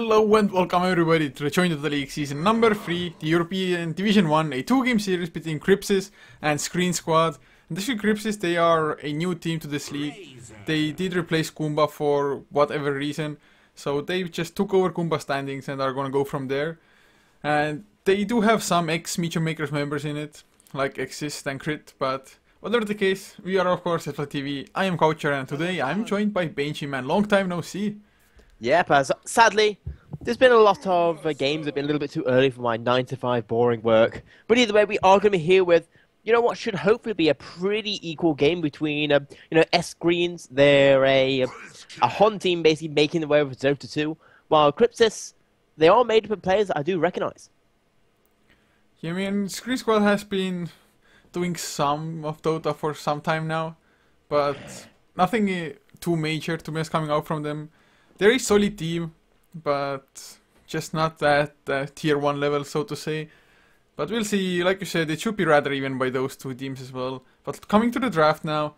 Hello and welcome everybody to the Join Dota League Season number 3, the European Division 1, a 2-game series between Crypsis and Sqreen squad. And actually Crypsis, they are a new team to this league. They did replace Kumba for whatever reason, so they just took over Kumba standings and are gonna go from there. And they do have some ex-mym makers members in it, like Exist and Crit, but whatever the case, we are of course HeflaTV. I am Coucher and today I'm joined by Benji, long time no see. Yep, as sadly, there's been a lot of games that have been a little bit too early for my 9 to 5 boring work. But either way, we are going to be here with, you know, what should hopefully be a pretty equal game between, Sqreens. They're a Hon team basically making the way with Dota 2, while Crypsis, they are made up of players that I do recognize. Yeah, I mean, Sqreen squad has been doing some of Dota for some time now, but nothing too major to me is coming out from them. They're a solid team, but just not at tier 1 level, so to say. But we'll see. Like you said, it should be rather even by those two teams as well. But coming to the draft now,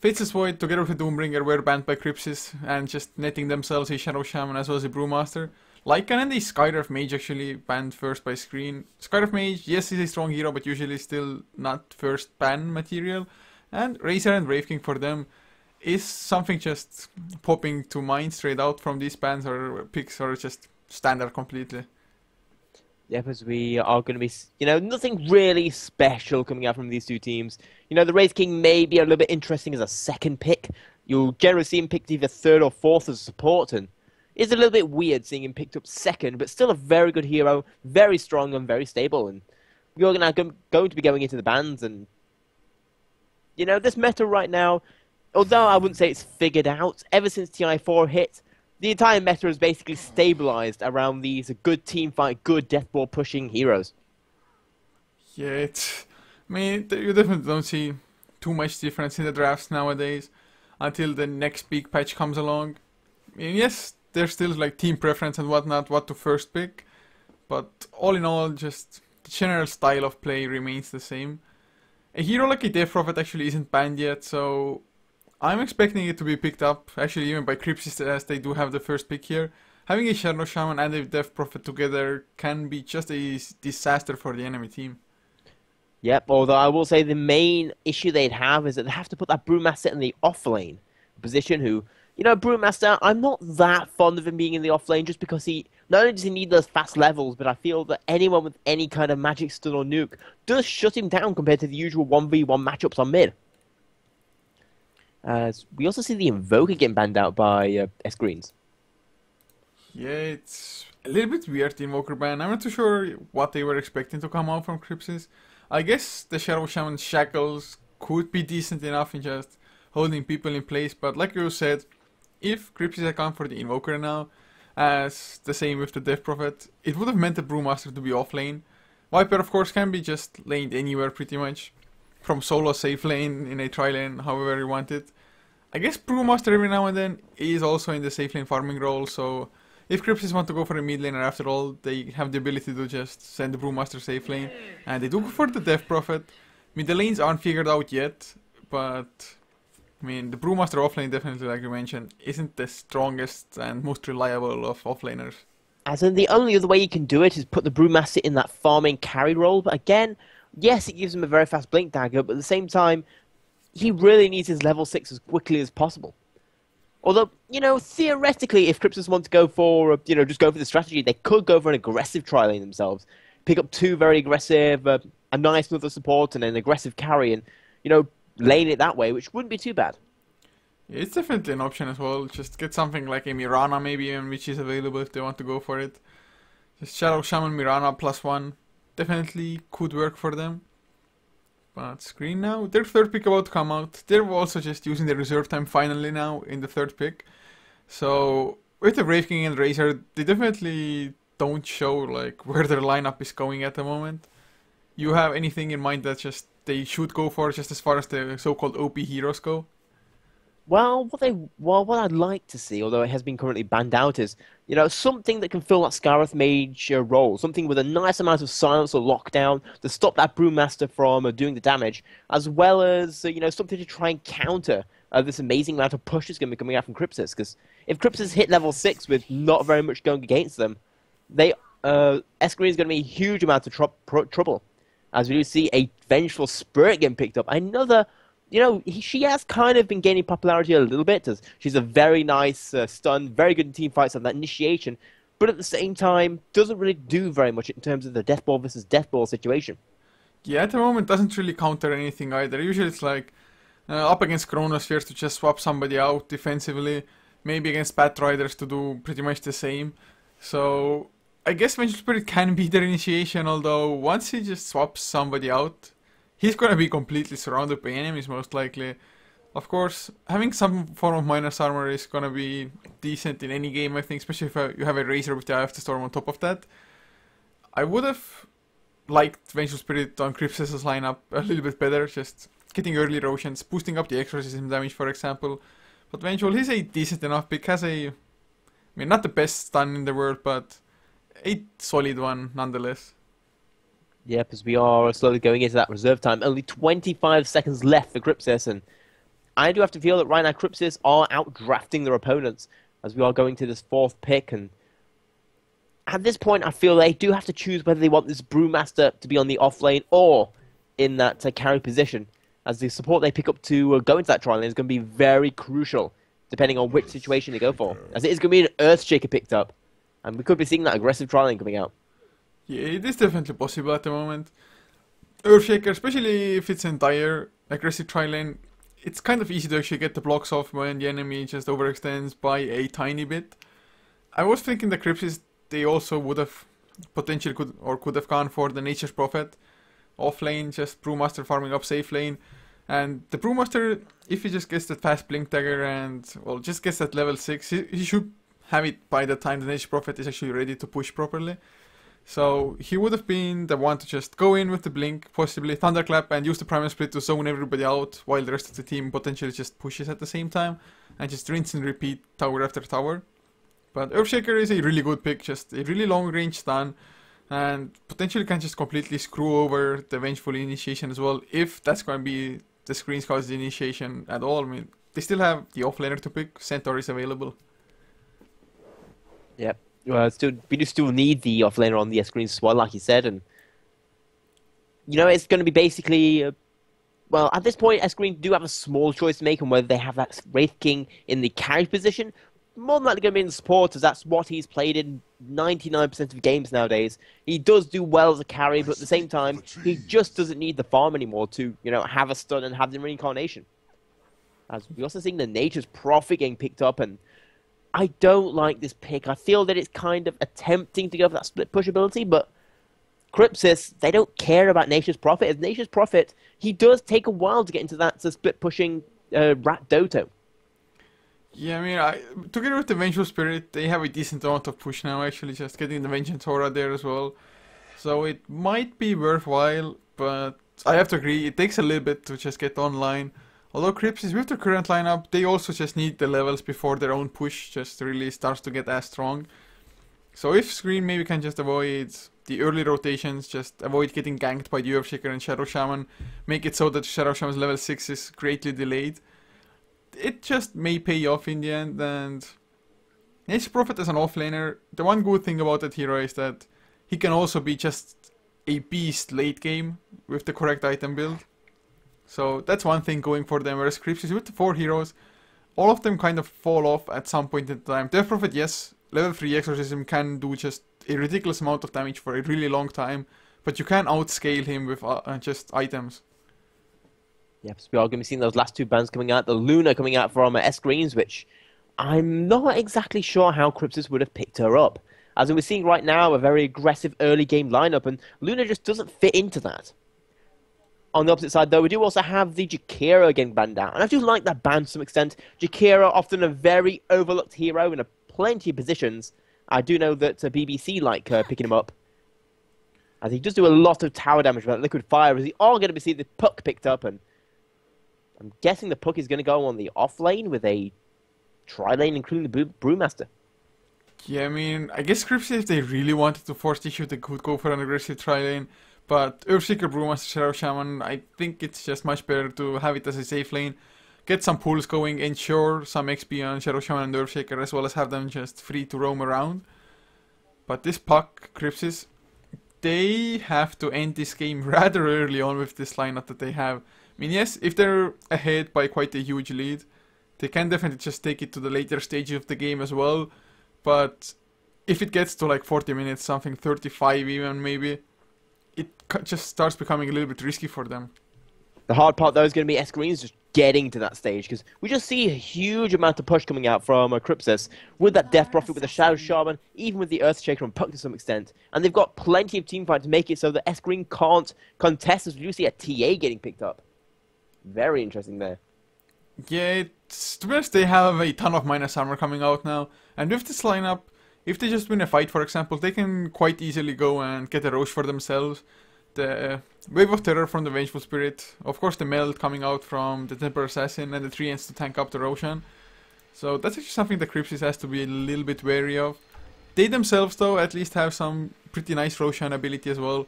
Faceless Void together with Doombringer were banned by Crypsis and just netting themselves a Shadow Shaman as well as a Brewmaster. Lycan and a Skyref Mage actually banned first by Sqreen. Skyref Mage, yes, he's a strong hero, but usually still not first ban material. And Razor and Wraith King for them is something just popping to mind straight out from these bans or picks, or just standard completely? Yep, as we are going to be, nothing really special coming out from these two teams. The Wraith King may be a little bit interesting as a second pick. You'll generally see him picked either third or fourth as a support, and it's a little bit weird seeing him picked up second, but still a very good hero, very strong and very stable. And we're going to be going into the bans, and this meta right now, although I wouldn't say it's figured out, ever since TI4 hit, the entire meta has basically stabilized around these good teamfight, good deathball pushing heroes. Yeah, you definitely don't see too much difference in the drafts nowadays until the next big patch comes along. I mean, yes, there's still like team preference and whatnot, what to first pick, but all in all, just the general style of play remains the same. A hero like a Death Prophet actually isn't banned yet, so I'm expecting it to be picked up, actually even by Crypsis, as they do have the first pick here. Having a Shadow Shaman and a Death Prophet together can be just a disaster for the enemy team. Yep, although I will say the main issue they'd have is that they have to put that Brewmaster in the off-lane position, who, Brewmaster, I'm not that fond of him being in the off-lane just because not only does he need those fast levels, but I feel that anyone with any kind of magic stun or nuke does shut him down compared to the usual 1v1 matchups on mid. We also see the Invoker getting banned out by Sqreens. Yeah, it's a little bit weird, the Invoker ban. I'm not too sure what they were expecting to come out from Crypsis. I guess the Shadow Shaman Shackles could be decent enough in just holding people in place, but like you said, if Crypsis had gone for the Invoker now, as the same with the Death Prophet, it would have meant the Brewmaster to be off lane. Viper, of course, can be just laned anywhere pretty much, from solo safe lane, in a tri lane, however you want it. I guess Brewmaster every now and then is also in the safe lane farming role, so if Crypsis want to go for a mid laner after all, they have the ability to just send the Brewmaster safe lane, and they do go for the Death Prophet. I mean, the lanes aren't figured out yet, but I mean, the Brewmaster offlane definitely, like you mentioned, isn't the strongest and most reliable of offlaners. As in, the only other way you can do it is put the Brewmaster in that farming carry role, but again, yes, it gives him a very fast blink dagger, but at the same time, he really needs his level 6 as quickly as possible. Although, theoretically, if Crypsis want to go for, just go for the strategy, they could go for an aggressive tri-lane themselves. Pick up two very aggressive, a nice another support and an aggressive carry and, lane it that way, which wouldn't be too bad. Yeah, it's definitely an option as well. Just get something like a Mirana maybe, which is available if they want to go for it. Just Shadow Shaman Mirana +1 definitely could work for them. But Sqreen now, their third pick about to come out. They're also just using the reserve time finally now in the third pick. So with the Wraith King and Razor, they definitely don't show like where their lineup is going at the moment. You have anything in mind that just they should go for, just as far as the so-called OP heroes go? Well, what I'd like to see, although it has been currently banned out, is something that can fill that Skyref Mage role, something with a nice amount of silence or lockdown to stop that Brewmaster from doing the damage, as well as something to try and counter this amazing amount of push that's going to be coming out from Crypsis. Because If Crypsis hit level 6 with not very much going against them, Sqreen is going to be a huge amount of trouble. As we do see a Vengeful Spirit getting picked up. Another, she has kind of been gaining popularity a little bit, as she's a very nice stun, very good in team fights on that initiation, but at the same time, doesn't really do very much in terms of the death ball versus death ball situation. Yeah, at the moment doesn't really counter anything either. Usually it's like up against Chronospheres to just swap somebody out defensively, maybe against Riders to do pretty much the same. So I guess Vengeful Spirit can be their initiation, although once he just swaps somebody out, he's gonna be completely surrounded by enemies most likely. Of course, having some form of minus armor is gonna be decent in any game, I think, especially if you have a Razor with the Eye of the Storm on top of that. I would have liked Vengeful Spirit on Crypsis' lineup a little bit better, just getting early Roshan's, boosting up the exorcism damage, for example. But Vengeful, he's a decent enough pick, has not the best stun in the world, but a solid one nonetheless. Yep, as we are slowly going into that reserve time. Only 25 seconds left for Crypsis, and I do have to feel that right now Crypsis are outdrafting their opponents as we are going to this fourth pick. And at this point, I feel they do have to choose whether they want this Brewmaster to be on the off lane or in that carry position, as the support they pick up to go into that trial lane is going to be very crucial, depending on which situation they go for. As it is going to be an Earthshaker picked up, and we could be seeing that aggressive trial lane coming out. Yeah, it is definitely possible at the moment. Earthshaker, especially if it's entire aggressive trial lane, it's kind of easy to actually get the blocks off when the enemy just overextends by a tiny bit. I was thinking the Crypsis, they also would have potentially could have gone for the Nature's Prophet off lane, just Brewmaster farming up safe lane. And the Brewmaster, if he just gets that fast Blink Dagger and, well, just gets that level 6, he should have it by the time the Nature's Prophet is actually ready to push properly. So he would have been the one to just go in with the Blink, possibly Thunderclap, and use the Primal Split to zone everybody out, while the rest of the team potentially just pushes at the same time, and just rinse and repeat tower after tower. But Earthshaker is a really good pick, just a really long range stun, and potentially can just completely screw over the Vengeful initiation as well, if that's going to be the Sqreen Scout's initiation at all. I mean, they still have the offlaner to pick, Centaur is available. Yep. Well, we do still need the offlaner on the Sqreen as well, like you said, and it's going to be basically, well, at this point, Sqreen do have a small choice to make on whether they have that Wraith King in the carry position. More than likely going to be in the support, as that's what he's played in 99% of games nowadays. He does do well as a carry, but at the same time, he just doesn't need the farm anymore to, have a stun and have the reincarnation. As we also seeing the Nature's Prophet getting picked up, and I don't like this pick. I feel that it's kind of attempting to go for that split push ability, but Crypsis, they don't care about Nature's Prophet. As Nature's Prophet, he does take a while to get into that split pushing Rat Doto. Yeah, together with the Vengeful Spirit, they have a decent amount of push now, actually, just getting the Vengeance Aura there as well. So it might be worthwhile, but I have to agree, it takes a little bit to just get online. Although Crypsis, with their current lineup, they also just need the levels before their own push just really starts to get as strong. So if Sqreen maybe can just avoid the early rotations, just avoid getting ganked by the Earthshaker and Shadow Shaman, make it so that Shadow Shaman's level 6 is greatly delayed, it just may pay off in the end. And Nature's Prophet as an offlaner, the one good thing about that hero is that he can also be just a beast late game with the correct item build. So that's one thing going for them, whereas Crypsis with the 4 heroes, all of them kind of fall off at some point in time. Death Prophet, yes, level 3 Exorcism can do just a ridiculous amount of damage for a really long time, but you can outscale him with just items. Yep, so we are going to be seeing those last 2 bands coming out. The Luna coming out from Sqreens, which I'm not exactly sure how Crypsis would have picked her up. As we're seeing right now, a very aggressive early game lineup, and Luna just doesn't fit into that. On the opposite side, though, we do also have the Jakiro getting banned out. And I do like that ban to some extent. Jakiro, often a very overlooked hero in plenty of positions. I do know that BBC like picking him up, as he does do a lot of tower damage with liquid fire. As we are going to be seeing the Puck picked up, and I'm guessing the Puck is going to go on the off lane with a tri lane, including the Brewmaster. Yeah, I guess Crypsis, if they really wanted to force issue, they could go for an aggressive tri lane. But Earthshaker, Brewmaster, Shadow Shaman, I think it's just much better to have it as a safe lane. get some pools going, ensure some XP on Shadow Shaman and Earthshaker, as well as have them just free to roam around. But this puck, Crypsis, they have to end this game rather early on with this lineup that they have. I mean, yes, if they're ahead by quite a huge lead, they can definitely just take it to the later stage of the game as well. But if it gets to like 40 minutes, something 35 even maybe, it just starts becoming a little bit risky for them. The hard part though is going to be Sqreen just getting to that stage, because we just see a huge amount of push coming out from Crypsis with that Death Prophet, with the Shadow Shaman, even with the Earthshaker and Puck to some extent. And they've got plenty of teamfight to make it so that Sqreen can't contest, as we do see a TA getting picked up. Very interesting there. Yeah, to be honest, they have a ton of minus armor coming out now. And with this lineup, if they just win a fight, for example, they can quite easily go and get a Roche for themselves. The Wave of Terror from the Vengeful Spirit, of course the Meld coming out from the Temper Assassin, and the 3 ends to tank up the Roshan. So that's actually something that Crypsis has to be a little bit wary of. They themselves though at least have some pretty nice Roshan ability as well.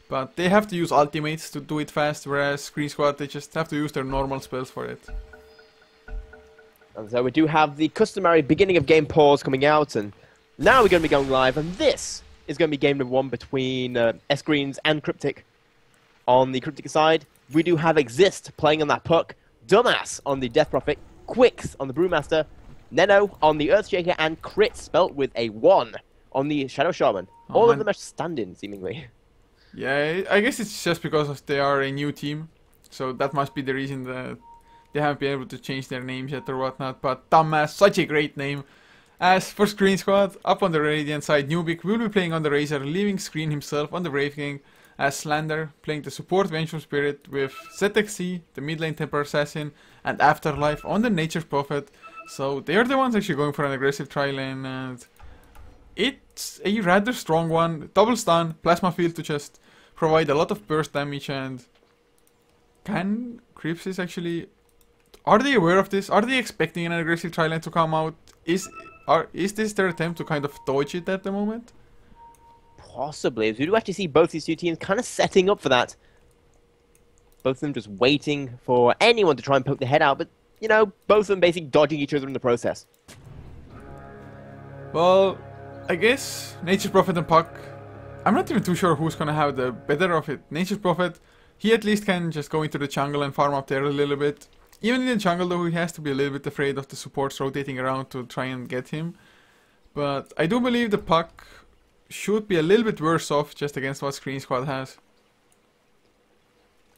But they have to use ultimates to do it fast, whereas Screen Squad, they just have to use their normal spells for it. And so we do have the customary beginning of game pause coming out, and now we're going to be going live, and this is going to be game number 1 between Sqreens and Cryptic. On the Cryptic side, we do have Exist playing on that Puck, Dumbass on the Death Prophet, Quicks on the Brewmaster, Neno on the Earthshaker, and Crit, spelt with a 1, on the Shadow Shaman. All of them are standing, seemingly. Yeah, I guess it's just because they are a new team, so that must be the reason that they haven't been able to change their names yet or whatnot. But Dumbass, such a great name. As for Screen Squad, up on the Radiant side, Nubik will be playing on the Razor, leaving Sqreen himself on the Brave King, as Slander playing the support Vengeful Spirit with ZXC, the mid lane Temper Assassin, and Afterlife on the Nature's Prophet. So they are the ones actually going for an aggressive tri-lane, and it's a rather strong one. Double stun, Plasma Field to just provide a lot of burst damage, and can Crypsis actually... Are they aware of this? Are they expecting an aggressive tri-lane to come out? Is this their attempt to kind of dodge it at the moment? Possibly. We do actually see both these two teams kind of setting up for that. Both of them just waiting for anyone to try and poke their head out, but, you know, both of them basically dodging each other in the process. Well, I guess Nature's Prophet and Puck, I'm not even too sure who's gonna have the better of it. Nature's Prophet, he at least can just go into the jungle and farm up there a little bit. Even in the jungle though, he has to be a little bit afraid of the supports rotating around to try and get him. But I do believe the Puck should be a little bit worse off just against what Screen Squad has.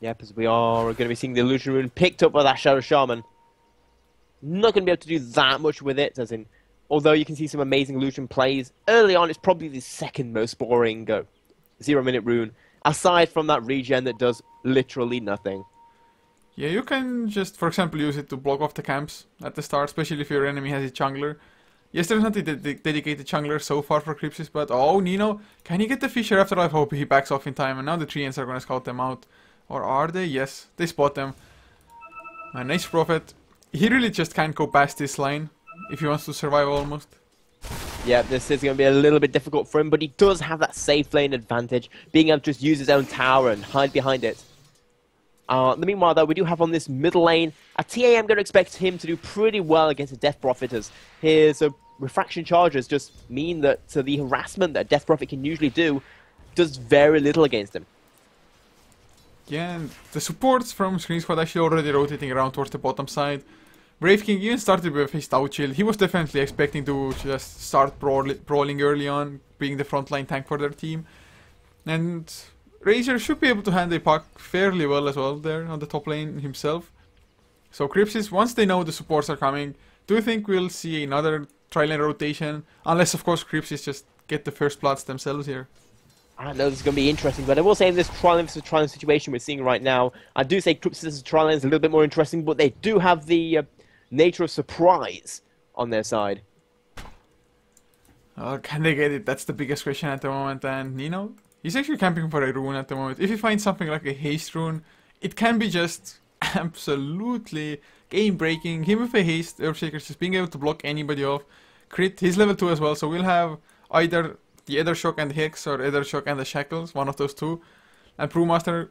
Yep, as we are going to be seeing the Illusion Rune picked up by that Shadow Shaman. Not going to be able to do that much with it, as in, although you can see some amazing Illusion plays, early on it's probably the second most boring 0-minute rune, aside from that regen that does literally nothing. Yeah, you can just, for example, use it to block off the camps at the start, especially if your enemy has a jungler. Yes, there's not a dedicated jungler so far for Crypsis, but oh, Nino, can he get the Fisher Afterlife? Hope he backs off in time, and now the Treants are going to scout them out. Or are they? Yes, they spot them. And Nice Prophet, he really just can't go past this line if he wants to survive almost. Yeah, this is going to be a little bit difficult for him, but he does have that safe lane advantage, being able to just use his own tower and hide behind it. Meanwhile, though, we do have on this middle lane a TA. I'm going to expect him to do pretty well against a Death Prophet, as his refraction charges just mean that the harassment that Death Prophet can usually do does very little against him. Yeah, and the supports from Screen Squad actually already rotating around towards the bottom side. Brave King even started with his Tau Chill. He was definitely expecting to just start brawling early on, being the frontline tank for their team. And Razor should be able to handle Puck fairly well as well there on the top lane himself. So Crypsis, once they know the supports are coming, do you think we'll see another tri-lane rotation? Unless, of course, Crypsis just get the first plots themselves here. I don't know, this is going to be interesting, but I will say in this tri-lane versus tri-lane situation we're seeing right now, I do say Crypsis' tri-lane is a little bit more interesting, but they do have the nature of surprise on their side. Can they get it? That's the biggest question at the moment, and you know, he's actually camping for a rune at the moment. If he finds something like a haste rune, it can be just absolutely game-breaking. Him with a haste, Earthshaker just being able to block anybody off. Crit, he's level 2 as well, so we'll have either the Ether Shock and the Hex or Ether Shock and the Shackles, one of those two. And Brewmaster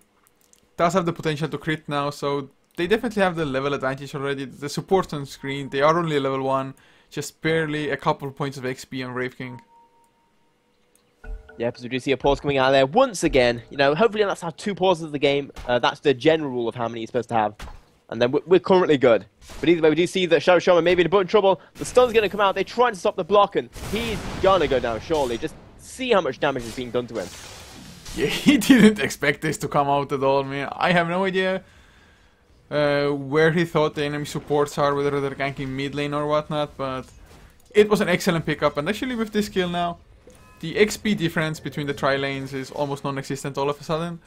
does have the potential to crit now, so they definitely have the level advantage already. The supports on Sqreen, they are only level 1, just barely a couple points of XP on Wraith King. Yeah, because we do see a pause coming out there once again. You know, hopefully that's our 2 pauses of the game. That's the general rule of how many you're supposed to have. And then we're currently good. But either way, we do see that Shadow Shaman may be in a bit of trouble. The stun's going to come out. They're trying to stop the block, and he's going to go down, surely. Just see how much damage is being done to him. Yeah, he didn't expect this to come out at all, man. I have no idea where he thought the enemy supports are, whether they're ganking mid lane or whatnot, but it was an excellent pickup. And actually with this kill now, the XP difference between the tri-lanes is almost non-existent all of a sudden.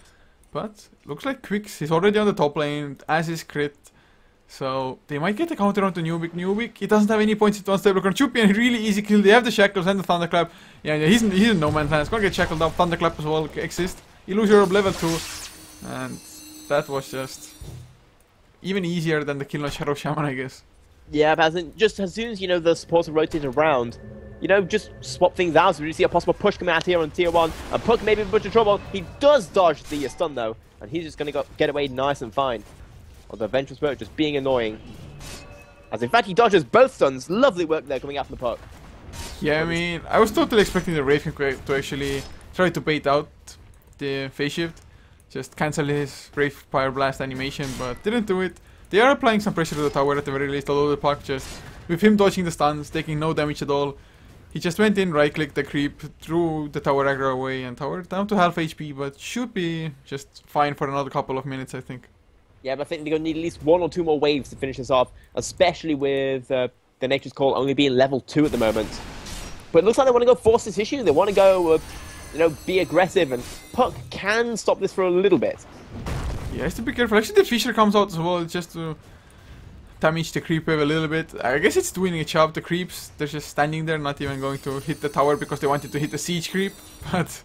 But looks like Quicks, he's already on the top lane, as is Crit. So they might get a counter onto Nubik. Nubik, he doesn't have any points, it's one stable. Can should be a really easy kill. They have the shackles and the thunderclap. Yeah, he's in no man's land. He's gonna get shackled up. Thunderclap as well exist. Illusion of level 2. And that was just even easier than the kill on Shadow Shaman, I guess. Yeah, but just as soon as, you know, the supports are rotated around, you know, just swap things out. So we see a possible push coming out here on tier 1. And Puck may be in a bunch of trouble. He does dodge the stun though, and he's just going to get away nice and fine. Although Vengeful Spirit just being annoying. As in fact, he dodges both stuns. Lovely work there coming out from the Puck. Yeah, I mean, I was totally expecting the Wraith King to actually try to bait out the phase shift. Just cancel his Wraith Fire Blast animation, but didn't do it. They are applying some pressure to the tower at the very least, although the Puck just, with him dodging the stuns, taking no damage at all. He just went in, right-clicked the creep, threw the tower aggro away, and tower down to half HP, but should be just fine for another couple of minutes, I think. Yeah, but I think they're going to need at least 1 or 2 more waves to finish this off, especially with the Nature's Call only being level 2 at the moment. But it looks like they want to go force this issue. They want to go, you know, be aggressive, and Puck can stop this for a little bit. Yeah, has to be careful. Actually, the Fisher comes out as well, just to damage the creep wave a little bit. I guess it's doing its job. The creeps, they're just standing there, not even going to hit the tower because they wanted to hit the siege creep. But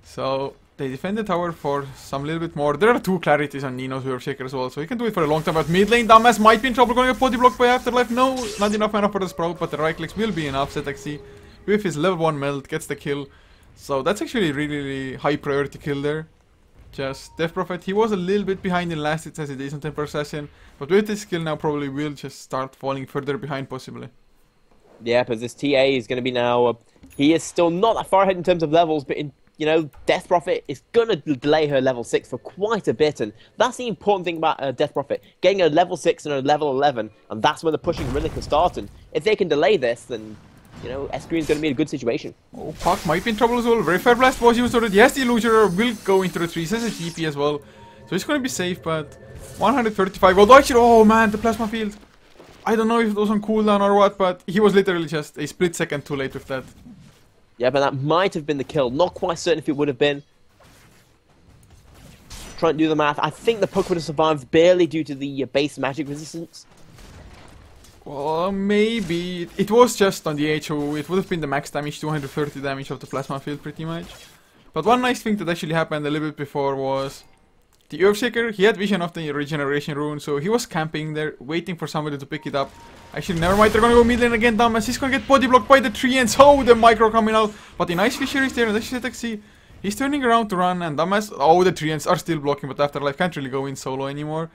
so they defend the tower for some little bit more. There are 2 clarities on Nino's Earthshaker as well, so he can do it for a long time. But mid lane, Dumbass might be in trouble, going to get body blocked by Afterlife. No, not enough mana for the Sprout, but the right clicks will be enough. ZXC with his level 1 melt gets the kill. So that's actually a really high priority kill there. Just Death Prophet, he was a little bit behind in last hits as a decent temper assassin, but with this skill now probably will just start falling further behind possibly. Yeah, because this TA is going to be now, he is still not that far ahead in terms of levels, but in, you know, Death Prophet is going to delay her level 6 for quite a bit, and that's the important thing about Death Prophet, getting a level 6 and a level 11, and that's when the pushing really can start, and if they can delay this, then, you know, Sqreen is going to be in a good situation. Oh, Puck might be in trouble as well. Very Fire Blast was used already. Yes, the Illusioner will go into the trees. Has a TP as well. So he's going to be safe, but 135. Although actually, oh man, the Plasma Field. I don't know if it was on cooldown or what, but he was literally just a split second too late with that. Yeah, but that might have been the kill. Not quite certain if it would have been. Trying to do the math. I think the Puck would have survived barely due to the base magic resistance. Well, maybe. It was just on the HO. It would have been the max damage, 230 damage of the Plasma Field pretty much. But one nice thing that actually happened a little bit before was the Earthshaker. He had vision of the regeneration rune, so he was camping there, waiting for somebody to pick it up. Actually, never mind, they're gonna go mid lane again, dumbass. He's gonna get body blocked by the tree, and so the micro coming out. But the nice Fisher is there, and actually, ZXC, he's turning around to run, and dumbass, oh, the treants are still blocking, but Afterlife can't really go in solo anymore.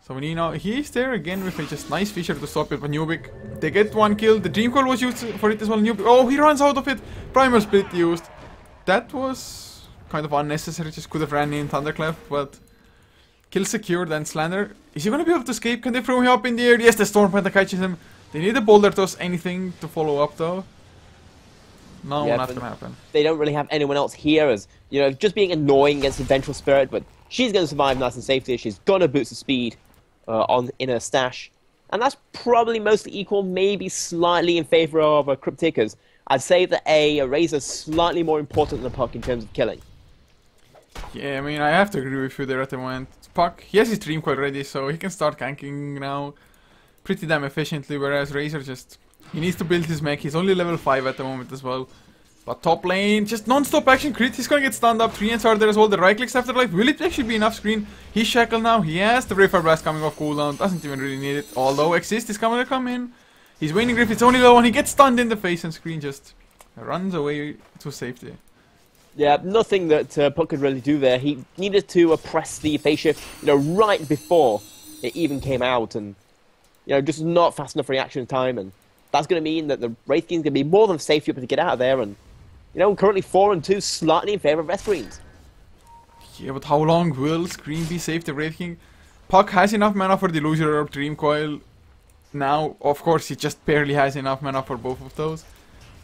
So Nino, he's there again with a just nice Fisher to stop it, but Nubik, they get 1 kill. The Dream Coil was used for it as well. Nubik, oh, he runs out of it. Primal Split used. That was kind of unnecessary, just could have ran in Thunderclap, but kill secured. And Slander, is he going to be able to escape? Can they throw him up in the air? Yes, the Storm Panther catches him. They need a Boulder Toss, anything to follow up though. No, yeah, not going to happen. They don't really have anyone else here as, you know, just being annoying against the Vengeful Spirit, but she's going to survive nice and safely. She's going to boost the speed in her stash. And that's probably mostly equal, maybe slightly in favor of Crypticas. I'd say that a Razor's slightly more important than a Puck in terms of killing. Yeah, I mean, I have to agree with you there at the moment. Puck, he has his Dream Coil ready, so he can start ganking now pretty damn efficiently, whereas Razor just, he needs to build his mech. He's only level 5 at the moment as well. But top lane, just non-stop action crit. He's gonna get stunned up. 3 ends are there as well. The right clicks Afterlife. Will it actually be enough Sqreen? He's shackled now. He has the Brave Blast coming off cooldown. Doesn't even really need it. Although Exist is coming to come in. He's Waning Griff. It's only low and he gets stunned in the face, and Sqreen just runs away to safety. Yeah, nothing that Puck could really do there. He needed to press the phase shift, right before it even came out, and just not fast enough reaction time, and that's going to mean that the Wraith King's going to be more than safe to be able to get out of there, and currently 4-2, slightly in favor of Sqreen. Yeah, but how long will Sqreen be safe the Wraith King? Puck has enough mana for the Illusion Orb, Dream Coil. Now, of course, he just barely has enough mana for both of those.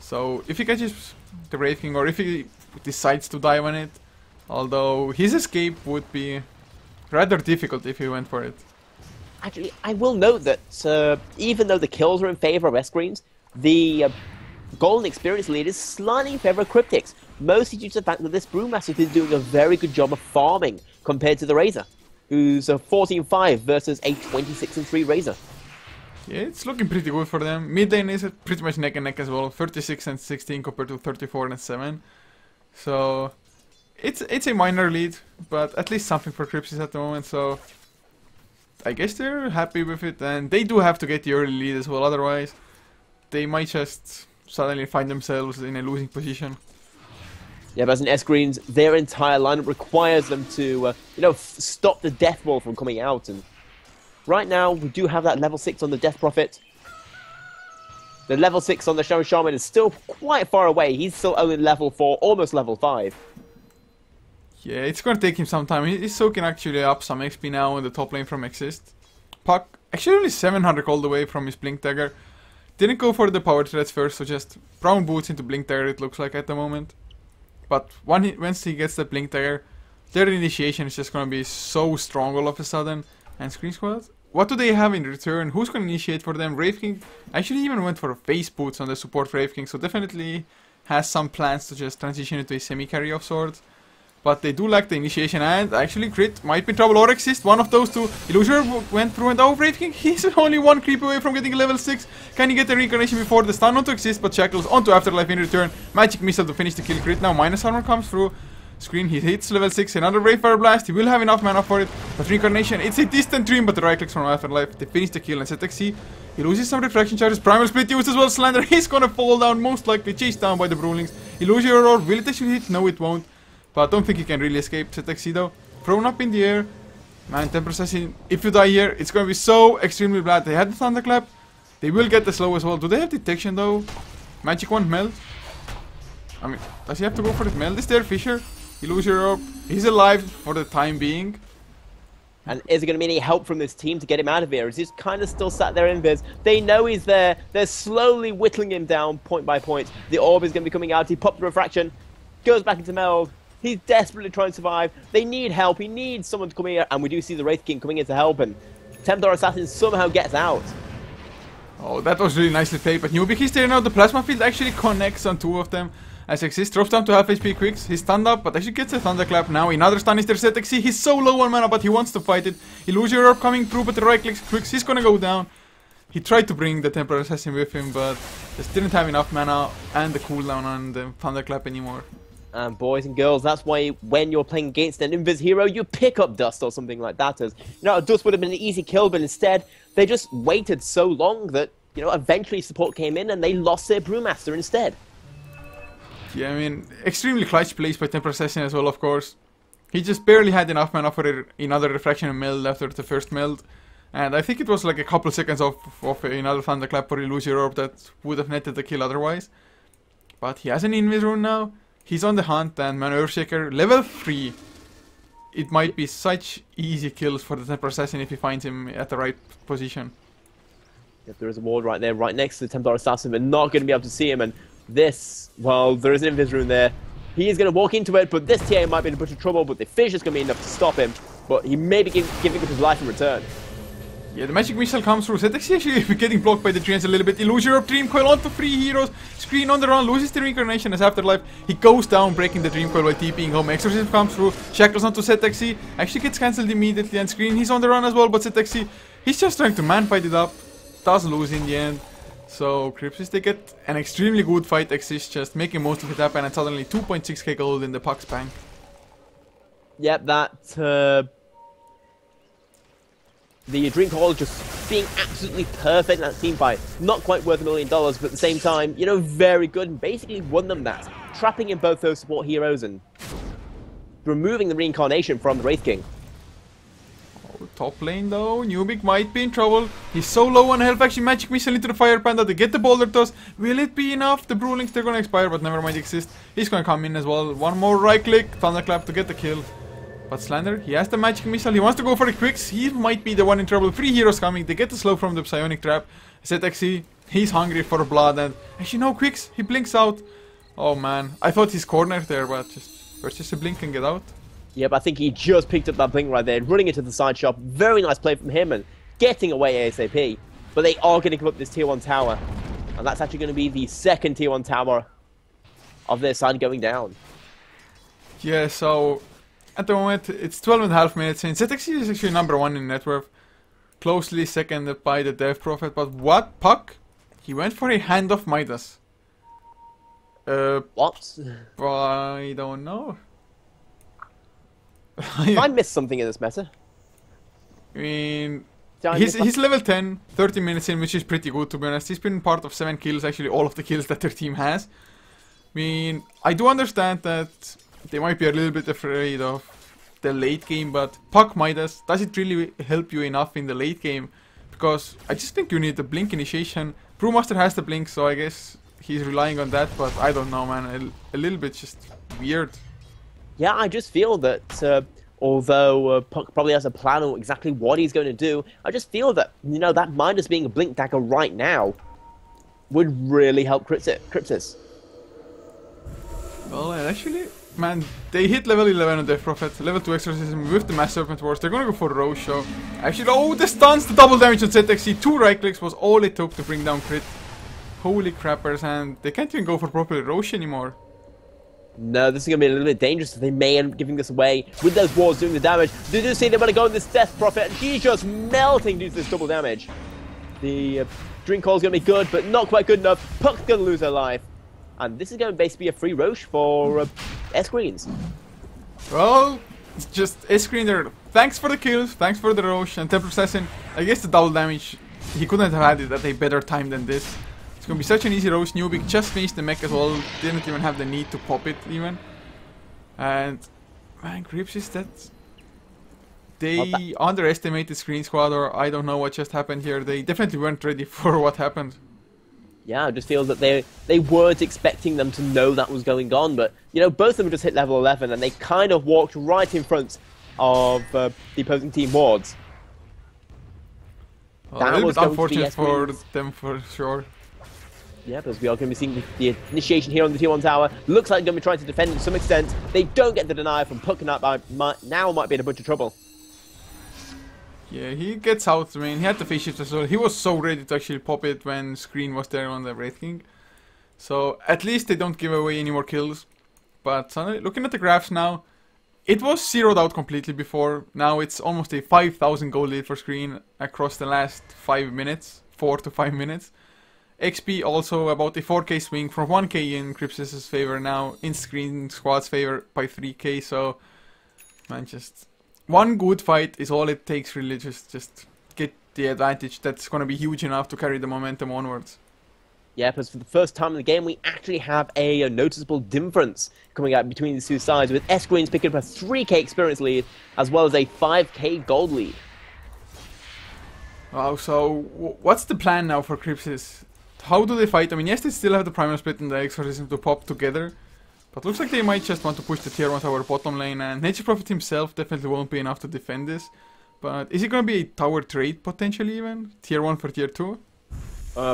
So, if he catches the Wraith King, or if he decides to dive on it, although his escape would be rather difficult if he went for it. Actually, I will note that even though the kills are in favor of Sqreen, the golden experience lead is slightly in favor of Cryptics, mostly due to the fact that this Brewmaster has been doing a very good job of farming compared to the Razor, who's a 14-5 versus a 26-3 Razor. Yeah, it's looking pretty good for them. Mid lane is pretty much neck and neck as well, 36-16 compared to 34-7. So it's a minor lead, but at least something for Crypsis at the moment. So I guess they're happy with it, and they do have to get the early lead as well. Otherwise, they might just suddenly find themselves in a losing position. Yeah, but as in Sqreen, their entire lineup requires them to, stop the Death Wall from coming out. And right now, we do have that level 6 on the Death Prophet. The level 6 on the Shaman is still quite far away. He's still only level 4, almost level 5. Yeah, it's gonna take him some time. He's soaking actually up some XP now in the top lane from Exist. Puck, actually only 700 all the way from his Blink Dagger. Didn't go for the power threats first, so just brown boots into Blink Dagger it looks like at the moment. But once he gets the Blink Dagger, their initiation is just gonna be so strong all of a sudden. And Screen Squad, what do they have in return? Who's gonna initiate for them? Wraith King actually even went for face boots on the support Wraith King, so definitely has some plans to just transition into a semi-carry of sorts. But they do lack the initiation, and actually Crit might be in trouble or Exist. One of those two. Illusion went through, and oh, Wraith King, he's only one creep away from getting level 6. Can he get the reincarnation before the stun onto Exist, but Shackles onto Afterlife in return. Magic Missile to finish the kill. Crit now, minus armor comes through. Sqreen, he hits level 6, another Brave Fire Blast. He will have enough mana for it. But reincarnation, it's a distant dream, but the right clicks from Afterlife. They finish the kill, and ZXC, he loses some refraction charges. Primal Split used as well. Slander, he's gonna fall down, most likely chased down by the Brewlings. Illusion Orb, will it actually hit? No, it won't. But I don't think he can really escape. ZXC though, thrown up in the air. Man, Temper Assassin, if you die here, it's gonna be so extremely bad. They had the Thunderclap. They will get the slow as well. Do they have detection though? Magic won't melt. I mean, does he have to go for it? Melt is there, Fisher. Illusion Orb. He's alive for the time being. And is it going to be any help from this team to get him out of here? Is he kind of still sat there in Viz? They know he's there. They're slowly whittling him down point by point. The orb is going to be coming out. He popped the refraction. Goes back into meld. He's desperately trying to survive. They need help. He needs someone to come here. And we do see the Wraith King coming in to help. And Templar Assassin somehow gets out. Oh, that was really nicely played. But Nubik is there now. The Plasma Field actually connects on two of them. As Exist drops down to half HP Quicks. He's stunned up, but actually gets a Thunderclap now. Another stun is there. ZXC. He's so low on mana, but he wants to fight it. Illusion Orb coming through, but the right clicks Quicks. He's gonna go down. He tried to bring the Templar Assassin with him, but just didn't have enough mana and the cooldown on the Thunderclap anymore. And boys and girls, that's why when you're playing against an Invis hero, you pick up Dust or something like that. As Dust would have been an easy kill, but instead they just waited so long that eventually support came in and they lost their Brewmaster instead. Yeah, I mean, extremely clutch plays by Temper Assassin as well, of course. He just barely had enough mana for another refraction and meld after the first meld. And I think it was like a couple seconds of another Thunderclap for Illusion Orb that would have netted the kill otherwise. But he has an Invis rune now. He's on the hunt, and Man Earthshaker, level 3. It might be such easy kills for the Temper Assassin if he finds him at the right position. If there is a ward right there, right next to the Templar Assassin, but not going to be able to see him. And this, well, there is an Invis rune there. He is going to walk into it, but this TA might be in a bunch of trouble, but the fish is going to be enough to stop him. But he may be giving up his life in return. Yeah, the Magic Missile comes through. ZXC actually getting blocked by the treants a little bit. Illusion Orb, Dream Coil onto 3 heroes. Sqreen on the run, loses the reincarnation as Afterlife. He goes down, breaking the Dream Coil while TPing home. Exorcism comes through. Shackles onto ZXC. Actually gets cancelled immediately. And Sqreen, he's on the run as well. But ZXC, he's just trying to man fight it up. Does lose in the end. So, Crypsis, they get an extremely good fight. Exist just making most of it happen. And suddenly 2.6k gold in the Puck's bank. Yep, that... The Dream Coil just being absolutely perfect in that team fight. Not quite worth $1 million, but at the same time, very good and basically won them that. trapping in both those support heroes and removing the reincarnation from the Wraith King. Oh, top lane though, Nubik might be in trouble. He's so low on health, actually magic missile into the Fire Panda, they get the boulder toss. Will it be enough? The Brewlings, they're gonna expire, but never mind, exist. He's gonna come in as well. One more right click, Thunderclap to get the kill. But Slander, he has the magic missile, he wants to go for the quicks. He might be the one in trouble. 3 heroes coming, they get the slow from the psionic trap. ZXC, he's hungry for blood, and actually no quicks, he blinks out. Oh man, I thought he's cornered there, but just a blink and get out. Yeah, but I think he just picked up that blink right there, running into the side shop. Very nice play from him and getting away ASAP. But they are going to give up this tier 1 tower. And that's actually going to be the second tier 1 tower of their side going down. Yeah, so at the moment it's 12.5 minutes in. ZXC is actually number 1 in net worth. Closely seconded by the Dev Prophet. But what? Puck? He went for a hand of Midas. What? I don't know. I missed something in this meta. I mean, he's level 10, 30 minutes in, which is pretty good to be honest. He's been part of 7 kills, actually all of the kills that their team has. I mean, I do understand that they might be a little bit afraid of the late game, but Puck Midas, does it really help you enough in the late game? Because I just think you need the blink initiation. Brewmaster has the blink, so I guess he's relying on that, but I don't know, man. A little bit just weird. Yeah, I just feel that although Puck probably has a plan on exactly what he's going to do, I just feel that, you know, that Midas being a blink dagger right now would really help Crypsis. Well, actually, man, they hit level 11 on Death Prophet, level 2 Exorcism with the Mass Serpent Wars. They're gonna go for Roche, so actually, oh, the stuns, the double damage on ZXC. 2 right clicks was all it took to bring down crit. Holy crappers, and they can't even go for proper Roche anymore. No, this is going to be a little bit dangerous. They may end up giving this away with those wards doing the damage. They do see they want to go in this Death Prophet, and she's just melting due to this double damage. The drink call is going to be good, but not quite good enough. Puck's going to lose her life. And this is going to basically be a free Roche for Sqreens. Well, it's just Sqreen there. Thanks for the kills, thanks for the Roche, and Temple Assassin. I guess the double damage, he couldn't have had it at a better time than this. It's gonna be such an easy Roche. Nubik just finished the mech as well, didn't even have the need to pop it even. And man, Crypsis, that they underestimated Sqreen Squad, or I don't know what just happened here. They definitely weren't ready for what happened. Yeah, I just feel that they weren't expecting them to know that was going on, but you know, both of them just hit level 11 and they kind of walked right in front of the opposing team wards. Well, a little bit unfortunate for them for sure. Yeah, because we are going to be seeing the initiation here on the tier 1 tower. Looks like they're going to be trying to defend to some extent. They don't get the deny from Puck, and that now might be in a bunch of trouble. Yeah, he gets out. I mean, he had the face shift as well. He was so ready to actually pop it when Sqreen was there on the Wraith King. So at least they don't give away any more kills. But looking at the graphs now, it was zeroed out completely before. Now it's almost a 5,000 gold lead for Sqreen across the last 5 minutes, 4 to 5 minutes. XP also about a 4k swing from 1k in Crypsis' favor, now in Sqreen Squad's favor by 3k, so man, just one good fight is all it takes really, just get the advantage. That's gonna be huge enough to carry the momentum onwards. Yeah, because for the first time in the game we actually have a noticeable difference coming out between these two sides, with Sqreens picking up a 3k experience lead as well as a 5k gold lead. Wow, so what's the plan now for Crypsis? How do they fight? I mean, yes, they still have the Primal Split and the Exorcism to pop together, but looks like they might just want to push the tier 1 tower bottom lane, and Nature Prophet himself definitely won't be enough to defend this. But is it going to be a tower trade potentially even? Tier 1 for tier 2?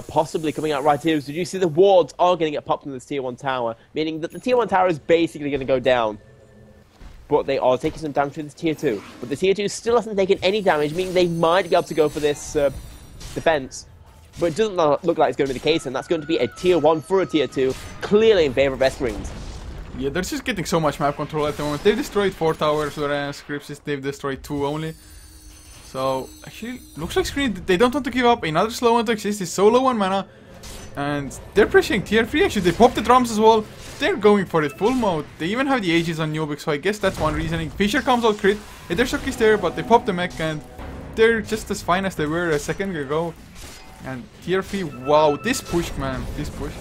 Possibly coming out right here. So you see the wards are going to get popped in this tier 1 tower, meaning that the tier 1 tower is basically going to go down. But they are taking some damage to this tier 2. But the tier 2 still hasn't taken any damage, meaning they might be able to go for this defense. But it doesn't look like it's going to be the case, and that's going to be a tier 1 for a tier 2, clearly in favor of Sqreens. Yeah, they're just getting so much map control at the moment. They've destroyed 4 towers, whereas Crypsis, they've destroyed 2 only. So, actually, looks like Sqreen, they don't want to give up. Another slow one to exist, is so low on mana. And they're pressuring tier 3, actually. They popped the drums as well. They're going for it full mode. They even have the Aegis on Nubik, so I guess that's one reasoning. Fisher comes out crit. Edershock is there, but they pop the mech, and they're just as fine as they were a second ago. And tier 3, wow, this push, man, this push.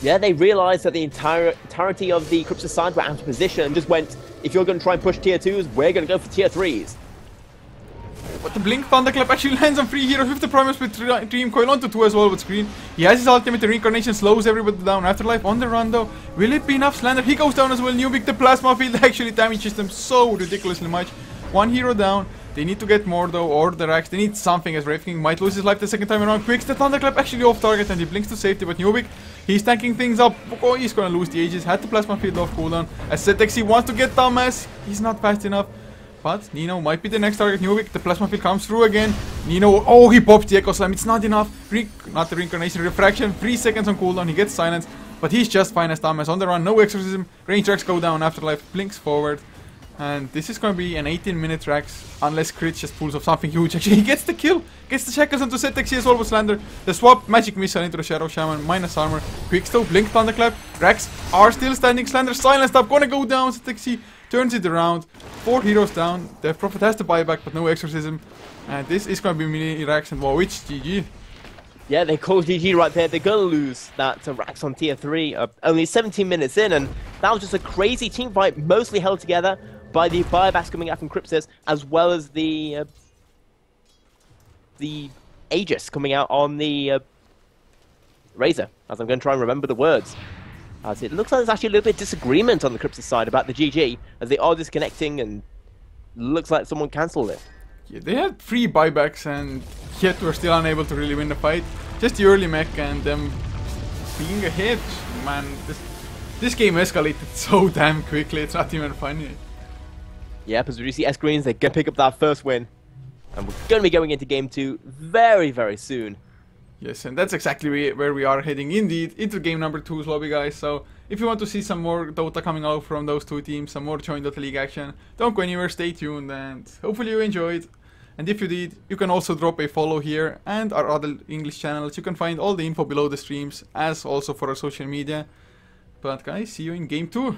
Yeah, they realized that the entirety of the Crypsis side were out of position and just went, if you're going to try and push tier 2s, we're going to go for tier 3s. But the Blink Thunderclap actually lands on 3 heroes with the Primus with Dream Coil onto 2 as well with Sqreen. He has his ultimate, the Reincarnation slows everybody down. Afterlife on the run though. Will it be enough? Slander, he goes down as well. Nubik, the Plasma Field actually damages them so ridiculously much. 1 hero down. They need to get more though, or the Rax. They need something as Wraith King might lose his life the second time around. Quicks the Thunderclap actually off target and he blinks to safety, but Nubik, he's tanking things up. Oh, he's gonna lose the Aegis. Had the Plasma Field off cooldown. As Zetex, he wants to get Dumbass. He's not fast enough. But Nino might be the next target. Nubik, the Plasma Field comes through again. Nino, oh, he pops the Echo Slam. It's not enough. Not the Reincarnation, Refraction. 3 seconds on cooldown. He gets silenced. But he's just fine as Dumbass on the run. No Exorcism. Range Rax go down. Afterlife blinks forward. And this is going to be an 18-minute Rax. Unless Crit just pulls off something huge. Actually, he gets the kill. Gets the Shackles onto Zetex as well with Slander. The swap, Magic Missile into the Shadow Shaman. Minus armor. Quickstone, Blink Thunderclap. Rax are still standing. Slander silenced up. Gonna go down. Zetex turns it around. 4 heroes down. The Prophet has the buyback, but no Exorcism. And this is going to be mini Rax and wow, it's GG. Yeah, they call GG right there. They're going to lose that Rax on tier 3. Only 17 minutes in, and that was just a crazy team fight, mostly held together by the buybacks coming out from Crypsis, as well as the Aegis coming out on the Razor, as I'm going to try and remember the words. As it looks like there's actually a little bit of disagreement on the Crypsis side about the GG, as they are disconnecting, and looks like someone cancelled it. Yeah, they had 3 buybacks and yet were still unable to really win the fight. Just the early mech and them being ahead. Man, this game escalated so damn quickly, it's not even funny. Yeah, because we see Sqreens, they're going to pick up that first win. And we're going to be going into game 2 very, very soon. Yes, and that's exactly where we are heading indeed, into game number 2's lobby, guys. So, if you want to see some more Dota coming out from those 2 teams, some more Join Dota League action, don't go anywhere, stay tuned, and hopefully you enjoyed. And if you did, you can also drop a follow here, and our other English channels. You can find all the info below the streams, as also for our social media. But guys, see you in game 2.